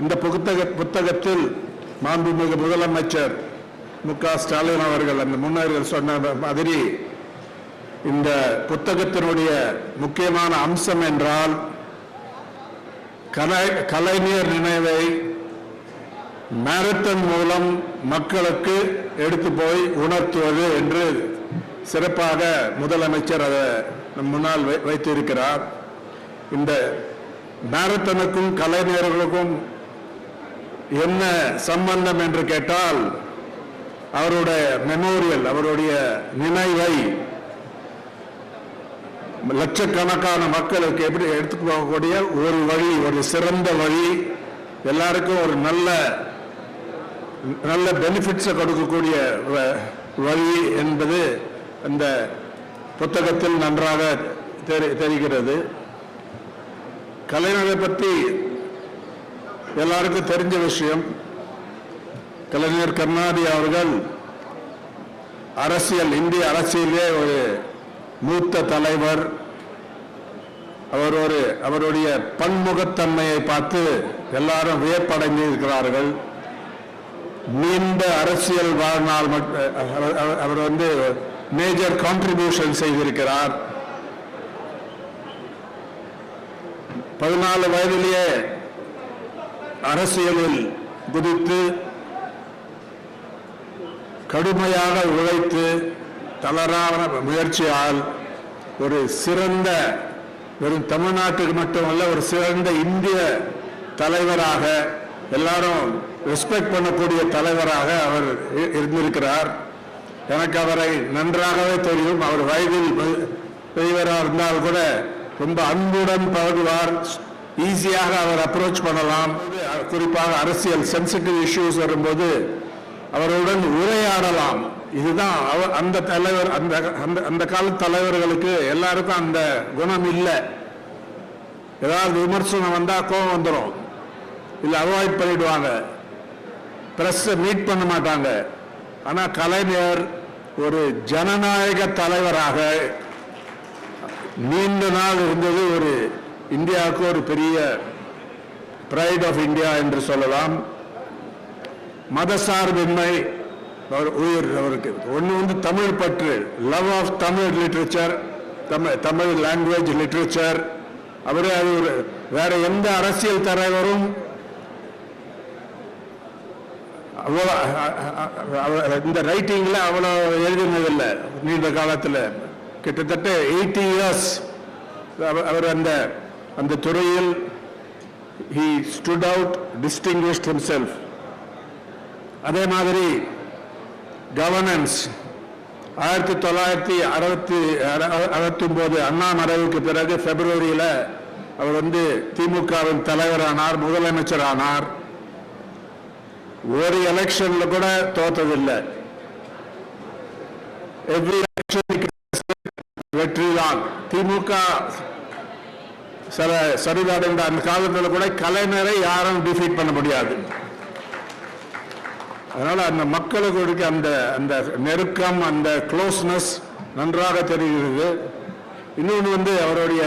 இந்த புத்தகத்தில் மாண்புமிகு முதலமைச்சர் மு.க. ஸ்டாலின் அவர்கள் அந்த முன்னோர்கள் சொன்ன மாதிரி இந்த புத்தகத்தினுடைய முக்கியமான அம்சம் என்றால் கலைஞர் நினைவை மாரத்தான் மூலம் மக்களுக்கு எடுத்து போய் உணர்த்துவது என்று சிறப்பாக முதலமைச்சர் அதை முன்னால் வைத்திருக்கிறார். இந்த மாரத்தானுக்கும் கலைஞர்களுக்கும் என்ன சம்பந்தம் என்று கேட்டால் அவருடைய மெமோரியல், அவருடைய நினைவை லட்சக்கணக்கான மக்களுக்கு எப்படி எடுத்துட்டு போகக்கூடிய ஒரு வழி, ஒரு சிறந்த வழி, எல்லாருக்கும் ஒரு நல்ல பெனிஃபிட்ஸை கொடுக்கக்கூடிய வழி என்பது அந்த புத்தகத்தில் நன்றாக தெரிகிறது. கலைஞரை பற்றி எல்லாருக்கும் தெரிஞ்ச விஷயம். கலைஞர் கருணாநிதி அவர்கள் இந்திய அரசியலே ஒரு மூத்த தலைவர். அவருடைய பன்முகத்தன்மையை பார்த்து எல்லாரும் வியப்படைந்து இருக்கிறார்கள். நீண்ட அரசியல் வாழ்நாள் அவர் மேஜர் கான்ட்ரிபியூஷன் செய்திருக்கிறார். 14 வயதிலேயே அரசியலில் குதித்து கடுமையாக உழைத்து தளரான முயற்சியால் ஒரு சிறந்த, வெறும் தமிழ்நாட்டுக்கு மட்டுமல்ல, ஒரு சிறந்த இந்திய தலைவராக, எல்லாரும் ரெஸ்பெக்ட் பண்ணக்கூடிய தலைவராக அவர் இருந்திருக்கிறார். எனக்கு அவரை நன்றாகவே தெரியும். அவர் வயதில் பெரியவராக இருந்தால் கூட ரொம்ப அன்புடன் பழகுவார். ஈஸியாக அவர் அப்ரோச் பண்ணலாம். குறிப்பாக அரசியல் சென்சிட்டிவ் இஷ்யூஸ் வரும்போது அவருடன் உரையாடலாம். இதுதான் அந்த தலைவர், அந்த கால தலைவர்களுக்கு எல்லாருக்கும் அந்த குணம் இல்லை. ஏதாவது விமர்சனம் வந்தா கோபம் வந்துடும், இல்லை அவாய்ட் பண்ணிடுவாங்க, பிரஸ் மீட் பண்ண மாட்டாங்க. ஆனா கலைஞர் ஒரு ஜனநாயக தலைவராக நீண்ட நாள் இருந்தது ஒரு இந்தியாவுக்கு ஒரு பெரிய பிரைட் ஆஃப் இந்தியா என்று சொல்லலாம். மதசார்பின்மை உயிர் அவருக்கு. ஒன்று தமிழ் பற்று, love of Tamil literature, Tamil language literature. அவரே அது வேற எந்த அரசியல் தலைவரும் இந்த ரைட்டிங்ல அவ்வளவு எழுதினதில்லை. நீண்ட காலத்தில் கிட்டத்தட்ட 80 years அவர் அந்த துறையில் he stood out, distinguished himself. அதே மாதிரி கவர்னன்ஸ் 1969 அண்ணா மறைவுக்கு பிறகு பிப்ரவரியில் அவர் திமுகவின் தலைவரானார், முதலமைச்சர் ஆனார். ஒரு எலெக்ஷன்ல கூட தோத்ததில்லை. எவ்ரி எலெக்ஷன் வெற்றிதான். திமுக சரிதாடுகின்ற அந்த காலத்தில் கூட கலைஞரை யாரும் டிஃபீட் பண்ண முடியாது. அதனால அந்த மக்களுக்கு அந்த நெருக்கம், அந்த க்ளோஸ்னஸ் நன்றாக தெரிகிறது. இன்னொன்று அவருடைய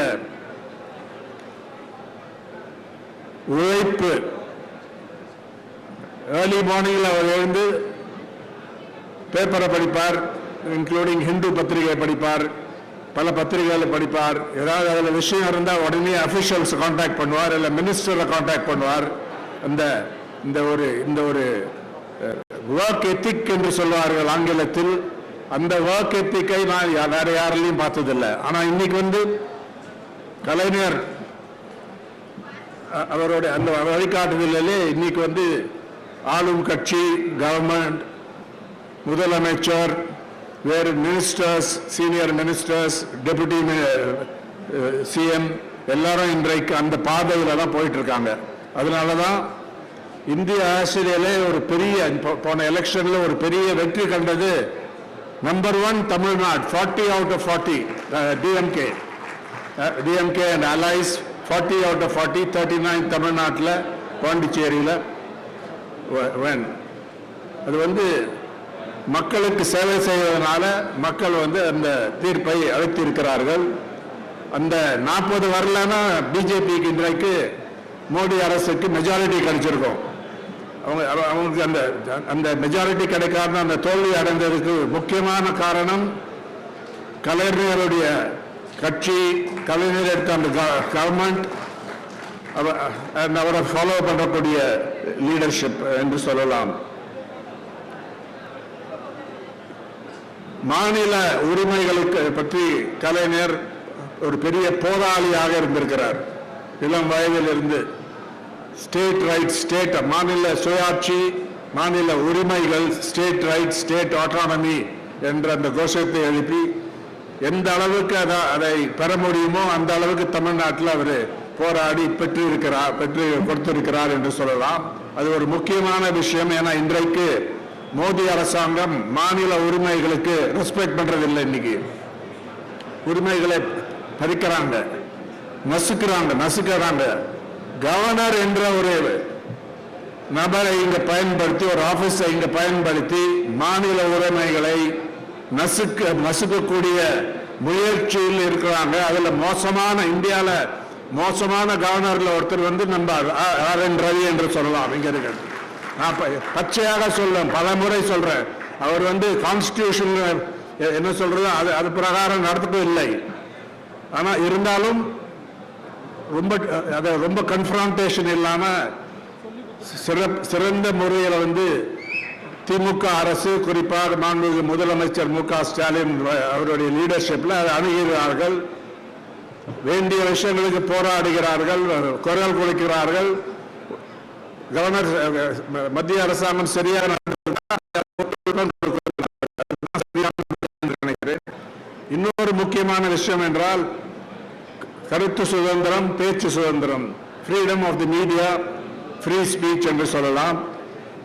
உழைப்பு. ஏர்லி மார்னிங்கில் அவர் எழுந்து பேப்பரை படிப்பார், இன்க்ளூடிங் ஹிந்து பத்திரிகை படிப்பார், பல பத்திரிகைகளை படிப்பார். ஏதாவது அதில் விஷயம் இருந்தால் உடனே அஃபிஷியல்ஸ் கான்டாக்ட் பண்ணுவார், இல்லை மினிஸ்டரை கான்டாக்ட் பண்ணுவார். இந்த ஒரு ஒர்க் எத்திக் என்று சொல்வார்கள் ஆங்கிலத்தில். அந்த ஒர்க் எத்திக்கை நான் வேற யாரிலையும் பார்த்ததில்லை. ஆனால் இன்னைக்கு கலைஞர் அவருடைய அந்த வழிகாட்டுதலே இன்னைக்கு ஆளும் கட்சி, கவர்மெண்ட், முதலமைச்சர், வேறு ministers, senior ministers, deputy CM எல்லாரும் இன்றைக்கு அந்த பாதையில் தான் போயிட்டு இருக்காங்க. அதனால தான் இந்திய அரசியலிலே ஒரு பெரிய போன எலெக்ஷன்ல ஒரு பெரிய வெற்றி கண்டது number 1 Tamil Nadu. 40 out of 40 DMK and allies, 40 out of 40, 39 தமிழ்நாட்டில், பாண்டிச்சேரியில். அது மக்களுக்கு சேவை செய்வதனால மக்கள் அந்த தீர்ப்பை அளித்திருக்கிறார்கள். அந்த 40 வரலன்னா பிஜேபிக்கு இன்றைக்கு மோடி அரசுக்கு மெஜாரிட்டி கிடைச்சிருக்கும். அவங்களுக்கு அந்த அந்த மெஜாரிட்டி கிடைக்காத அந்த தோல்வி அடைந்ததுக்கு முக்கியமான காரணம் கலைஞருடைய கட்சி, கலைஞர் எடுத்த அந்த கவர்மெண்ட், அவரை ஃபாலோ பண்ணக்கூடிய லீடர்ஷிப் என்று சொல்லலாம். மாநில உரிமைகளுக்கு பற்றி கலைஞர் ஒரு பெரிய போராளியாக இருந்திருக்கிறார். இளம் வயதில் இருந்து ஸ்டேட் ரைட்ஸ், ஸ்டேட் மாநில சுயாட்சி, மாநில உரிமைகள், ஸ்டேட் ரைட்ஸ், ஸ்டேட் ஆட்டானமி என்ற அந்த கோஷத்தை எழுப்பி எந்த அளவுக்கு அதை பெற முடியுமோ அந்த அளவுக்கு தமிழ்நாட்டில் அவர் போராடி பெற்று கொடுத்திருக்கிறார் என்று சொல்லலாம். அது ஒரு முக்கியமான விஷயம். ஏன்னா இன்றைக்கு மோடி அரசாங்கம் மாநில உரிமைகளுக்கு ரெஸ்பெக்ட் பண்றதில்லை. இன்னைக்கு உரிமைகளை பறிக்கிறாங்க, நசுக்கிறாங்க. கவர்னர் என்ற ஒரு நபரை இங்க பயன்படுத்தி, ஒரு ஆபீஸை இங்க பயன்படுத்தி மாநில உரிமைகளை நசுக்கக்கூடிய முயற்சியில் இருக்கிறாங்க. அதுல இந்தியால மோசமான கவர்னர்ல ஒருத்தர் வந்து நம்ம RN ரவி என்று சொல்லலாம். இங்க இருக்க நான் பச்சையாக சொல்றேன், பல முறை சொல்றேன். அவர் வந்து கான்ஸ்டிடியூஷன் என்ன சொல்றது அது பிரகாரம் நடத்தவும் இல்லை. ஆனா இருந்தாலும் ரொம்ப கன்ஃபரண்டேஷன் இல்லாம சிறந்த முறையில் வந்து திமுக அரசு, குறிப்பாக மாண்புமிகு முதலமைச்சர் மு.க. ஸ்டாலின் அவருடைய லீடர்ஷிப்ல அணுகிறார்கள். வேண்டிய விஷயங்களுக்கு போராடுகிறார்கள், குரல் கொடுக்கிறார்கள். கவர்னர் மத்திய அரசாங்கம் சரியாக நினைக்கிறேன். இன்னொரு முக்கியமான விஷயம் என்றால் கருத்து சுதந்திரம், பேச்சு சுதந்திரம், freedom of the media, free speech என்று சொல்லலாம்.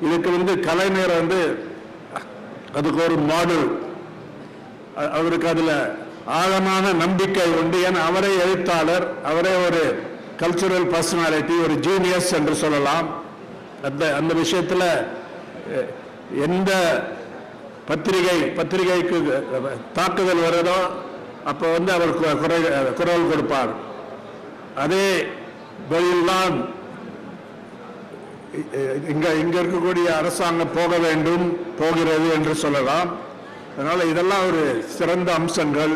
இதுக்கு வந்து கலைஞர் வந்து அதுக்கு ஒரு மாடல். அவருக்கு அதுல ஆழமான நம்பிக்கை உண்டு. ஏன்னா அவரே எழுத்தாளர், அவரே ஒரு கல்ச்சுரல் பர்சனாலிட்டி, ஒரு ஜீனியஸ் என்று சொல்லலாம். அந்த விஷயத்துல எந்த பத்திரிகைக்கு தாக்குதல் வருதோ அப்போ வந்து அவர் குரல் கொடுப்பார். அதே வழியில்தான் இங்க இருக்கக்கூடிய அரசாங்கம் போகிறது என்று சொல்லலாம். அதனால இதெல்லாம் ஒரு சிறந்த அம்சங்கள்.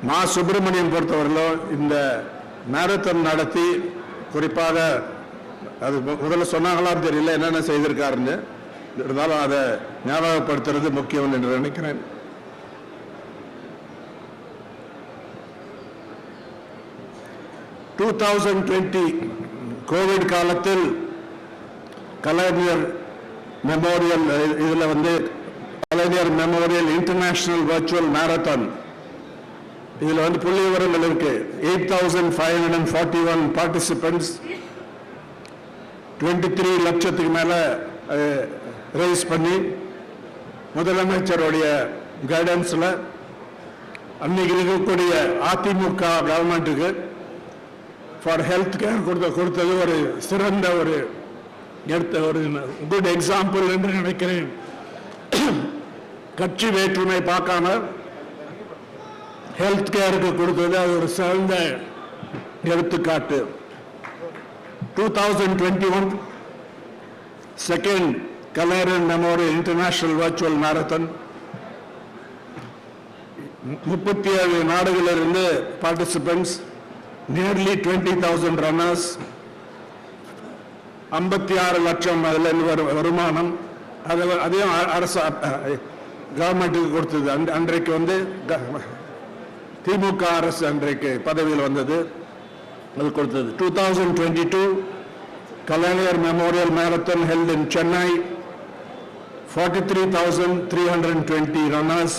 மா சுப்பிரமணியன் பொறுத்தவரையிலும் இந்த மேரத்தான் நடத்தி, குறிப்பாக அது முதல்ல சொன்னாங்களான்னு தெரியல என்னென்ன செய்திருக்காருன்னு, இருந்தாலும் அதை ஞாபகப்படுத்துறது முக்கியம் என்று நினைக்கிறேன். கோவிட் காலத்தில் கலைஞர் மெமோரியல், இதுல வந்து கலைஞர் மெமோரியல் இன்டர்நேஷனல் வர்ச்சுவல் மேரத்தான், இதுல வந்து புள்ளி விவரங்கள் இருக்கு. 8,541 பார்ட்டிசிபென்ட்ஸ், 23 லட்சத்துக்கு மேல ரைஸ் பண்ணி முதலமைச்சருடைய கைடன்ஸ்ல அன்னைக்கு இருக்கக்கூடிய அதிமுக கவர்மெண்ட்டுக்கு ஃபார் ஹெல்த் கேர் கொடுத்தது ஒரு சிறந்த ஒரு குட் எக்ஸாம்பிள் என்று நினைக்கிறேன். கட்சி வேற்றுமை பார்க்காம ஹெல்த் கேருக்கு கொடுத்தது அது ஒரு சிறந்த எடுத்துக்காட்டு. 2021 செகண்ட் கலைஞர் மெமோரியல் இன்டர்நேஷனல் வர்ச்சுவல் மேரத்தான், 37 நாடுகளிலிருந்து பார்ட்டிசிபென்ட்ஸ், நியர்லி 20,000 ரன்னர்ஸ், 56 லட்சம் அதுல வருமானம். அதையும் அரசு கவர்மெண்ட்டுக்கு கொடுத்தது. அன்றைக்கு வந்து திமுக அரசு அன்றைக்கு பதவியில் வந்தது, அது கொடுத்தது. 2022 Kalaignar memorial marathon held in Chennai, 43,320 runners,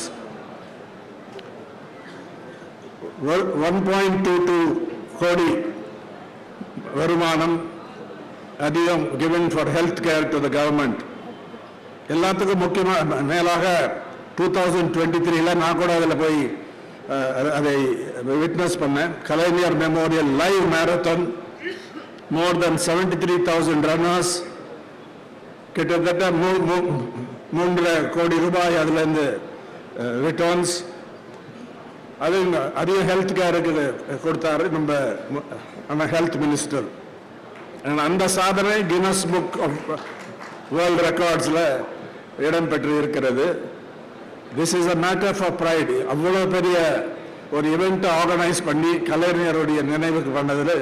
1.22 கோடி வருமானம், அதிகம் given for health care to the government. எல்லாத்துக்கும் முக்கியமாக மேலாக 2023 நான் கூட அதில் போய் அதை விட்னஸ் பண்ணேன். Kalaignar memorial live marathon, more than 73,000 runners, கிட்டத்தட்ட 3.5 கோடி ரூபாய் அதுல இருந்து ரிட்டர்ன்ஸ். அதையும் ஹெல்த் கேருக்கு கொடுத்தாரு நம்ம ஹெல்த் மினிஸ்டர். அந்த சாதனை கின்னஸ் புக் ஆஃப் வேர்ல்ட் ரெக்கார்ட்ஸில் இடம் பெற்று இருக்கிறது. This is a matter for pride. அவ்வளோ பெரிய ஒரு இவெண்ட்டை ஆர்கனைஸ் பண்ணி கலைஞருடைய நினைவுக்கு பண்ணதில்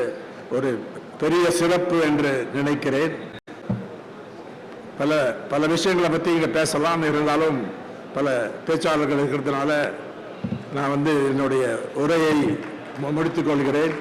ஒரு பெரிய சிறப்பு என்று நினைக்கிறேன். பல பல விஷயங்களை பற்றி இங்கே பேசலாம், இருந்தாலும் பல பேச்சாளர்கள் இருக்கிறதுனால நான் என்னுடைய உரையை முடித்துக் கொள்கிறேன்.